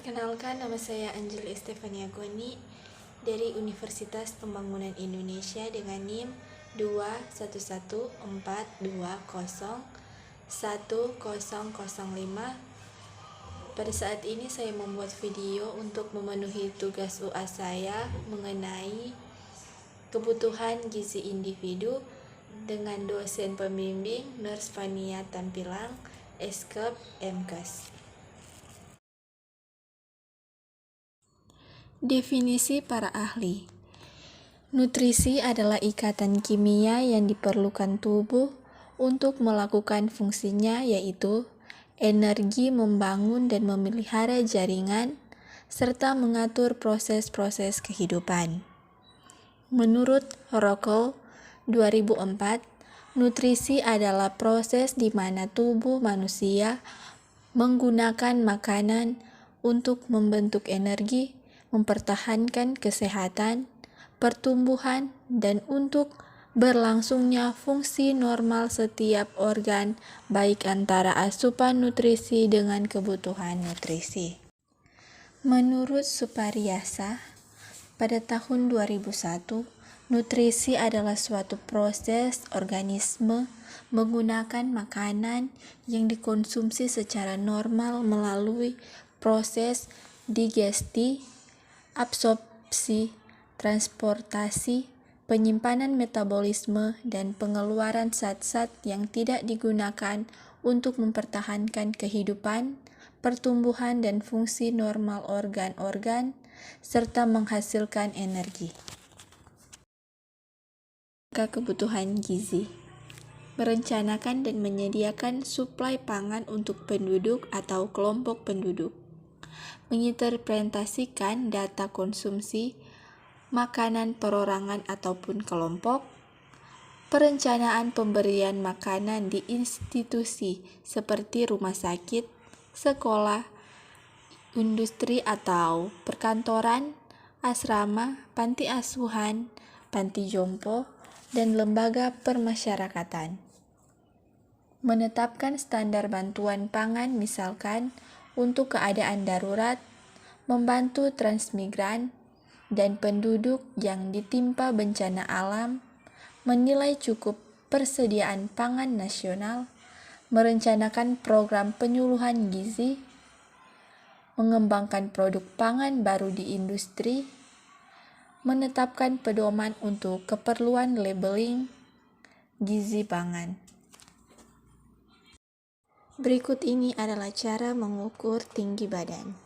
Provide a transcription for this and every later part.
Perkenalkan, nama saya Anjeli Estefania Goni dari Universitas Pembangunan Indonesia dengan NIM 21142010005. Pada saat ini saya membuat video untuk memenuhi tugas UAS saya mengenai kebutuhan gizi individu dengan dosen pembimbing Nurse Fania Tampilang, Eskep MKes. Definisi para ahli. Nutrisi adalah ikatan kimia yang diperlukan tubuh untuk melakukan fungsinya, yaitu energi membangun dan memelihara jaringan, serta mengatur proses-proses kehidupan. Menurut Rockall 2004, nutrisi adalah proses di mana tubuh manusia menggunakan makanan untuk membentuk energi, mempertahankan kesehatan, pertumbuhan, dan untuk berlangsungnya fungsi normal setiap organ, baik antara asupan nutrisi dengan kebutuhan nutrisi. Menurut Supariasa, pada tahun 2001, nutrisi adalah suatu proses organisme menggunakan makanan yang dikonsumsi secara normal melalui proses digesti, absorpsi, transportasi, penyimpanan metabolisme, dan pengeluaran zat-zat yang tidak digunakan untuk mempertahankan kehidupan, pertumbuhan, dan fungsi normal organ-organ, serta menghasilkan energi. Kebutuhan gizi. Merencanakan dan menyediakan suplai pangan untuk penduduk atau kelompok penduduk. Menginterpretasikan data konsumsi makanan perorangan ataupun kelompok, perencanaan pemberian makanan di institusi seperti rumah sakit, sekolah, industri atau perkantoran, asrama, panti asuhan, panti jompo, dan lembaga permasyarakatan. Menetapkan standar bantuan pangan misalkan untuk keadaan darurat, membantu transmigran, dan penduduk yang ditimpa bencana alam, menilai cukup persediaan pangan nasional, merencanakan program penyuluhan gizi, mengembangkan produk pangan baru di industri, menetapkan pedoman untuk keperluan labeling gizi pangan. Berikut ini adalah cara mengukur tinggi badan.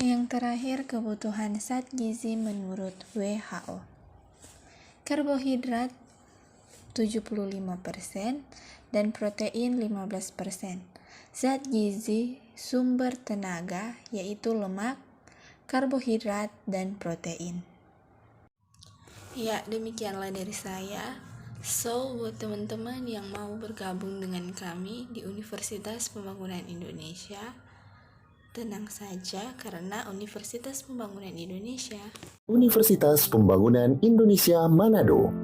Yang terakhir, kebutuhan zat gizi menurut WHO. Karbohidrat 75% dan protein 15%. Zat gizi sumber tenaga yaitu lemak, karbohidrat, dan protein. Ya, demikianlah dari saya. So, buat teman-teman yang mau bergabung dengan kami di Universitas Pembangunan Indonesia, tenang saja karena Universitas Pembangunan Indonesia Manado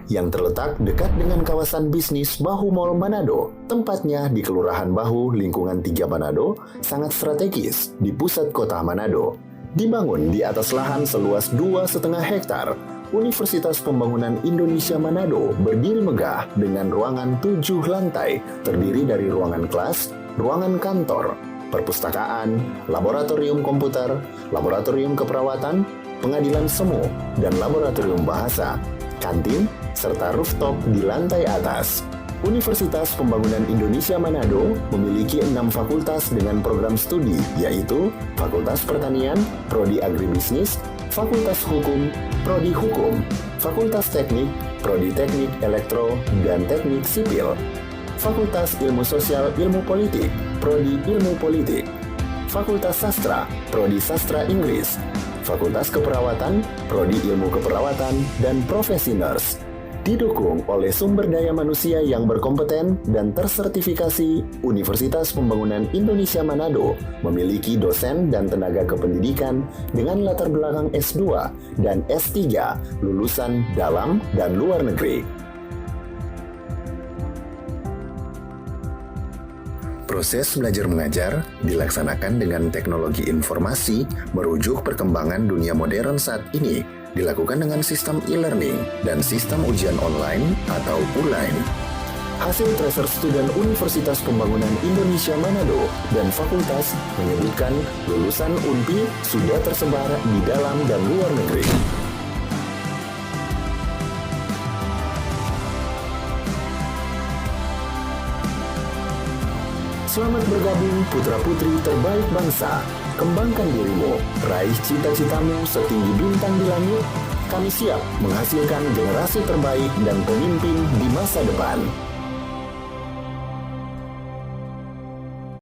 yang terletak dekat dengan kawasan bisnis Bahu Mall Manado. Tempatnya di Kelurahan Bahu, lingkungan 3 Manado, sangat strategis di pusat kota Manado. Dibangun di atas lahan seluas 2,5 hektar, Universitas Pembangunan Indonesia Manado berdiri megah dengan ruangan 7 lantai, terdiri dari ruangan kelas, ruangan kantor, perpustakaan, laboratorium komputer, laboratorium keperawatan, pengadilan semu, dan laboratorium bahasa, kantin, serta rooftop di lantai atas. Universitas Pembangunan Indonesia Manado memiliki 6 fakultas dengan program studi, yaitu Fakultas Pertanian, Prodi Agribisnis, Fakultas Hukum, Prodi Hukum, Fakultas Teknik, Prodi Teknik Elektro dan Teknik Sipil, Fakultas Ilmu Sosial Ilmu Politik, Prodi Ilmu Politik, Fakultas Sastra, Prodi Sastra Inggris, Fakultas Keperawatan, Prodi Ilmu Keperawatan, dan Profesi Nurse. Didukung oleh sumber daya manusia yang berkompeten dan tersertifikasi, Universitas Pembangunan Indonesia Manado memiliki dosen dan tenaga kependidikan dengan latar belakang S2 dan S3 lulusan dalam dan luar negeri. Proses belajar mengajar dilaksanakan dengan teknologi informasi merujuk perkembangan dunia modern saat ini, dilakukan dengan sistem e-learning dan sistem ujian online atau ULAIN. Hasil tracer student Universitas Pembangunan Indonesia Manado dan fakultas menyebutkan lulusan UNPI sudah tersebar di dalam dan luar negeri. Selamat bergabung putra-putri terbaik bangsa. Kembangkan dirimu, raih cita-citamu setinggi bintang di langit. Kami siap menghasilkan generasi terbaik dan pemimpin di masa depan.